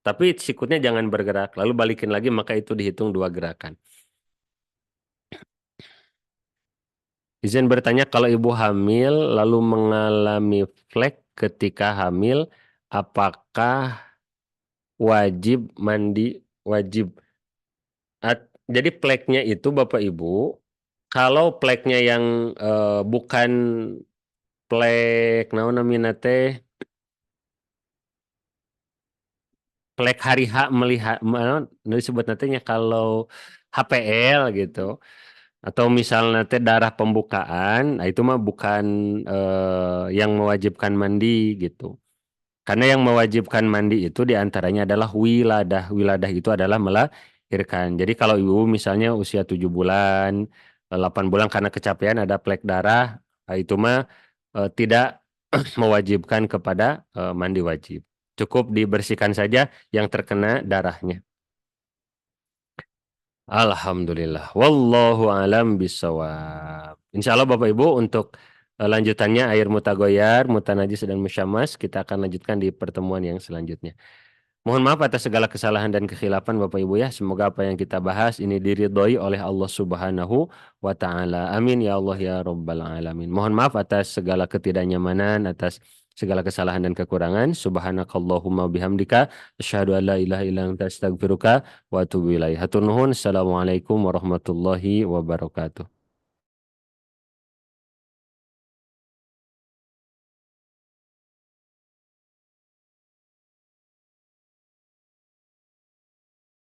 Tapi sikutnya jangan bergerak, lalu balikin lagi, maka itu dihitung 2 gerakan. Izin bertanya, kalau ibu hamil lalu mengalami flek ketika hamil, apakah wajib mandi? Wajib. Jadi fleknya itu Bapak Ibu, kalau fleknya yang bukan flek naon namina teh, flek hari H melihat disebut nantinya kalau HPL gitu, atau misalnya teh darah pembukaan, nah itu mah bukan yang mewajibkan mandi gitu. Karena yang mewajibkan mandi itu diantaranya adalah wiladah. Wiladah itu adalah melahirkan. Jadi kalau ibu misalnya usia 7 bulan, 8 bulan karena kecapean ada plek darah, itu mah tidak mewajibkan kepada mandi wajib. Cukup dibersihkan saja yang terkena darahnya. Alhamdulillah. Wallahu alam bisawab. Insya Allah Bapak Ibu untuk lanjutannya air mutagoyar, mutanajis dan musyamas kita akan lanjutkan di pertemuan yang selanjutnya. Mohon maaf atas segala kesalahan dan kekhilafan Bapak Ibu ya. Semoga apa yang kita bahas ini diridhoi oleh Allah Subhanahu wa taala. Amin ya Allah ya rabbal alamin. Mohon maaf atas segala ketidaknyamanan, atas segala kesalahan dan kekurangan. Subhanakallahumma bihamdika asyhadu an la ilaha illa anta astaghfiruka wa atubu ilaik. Hatur nuhun. Assalamualaikum warahmatullahi wabarakatuh.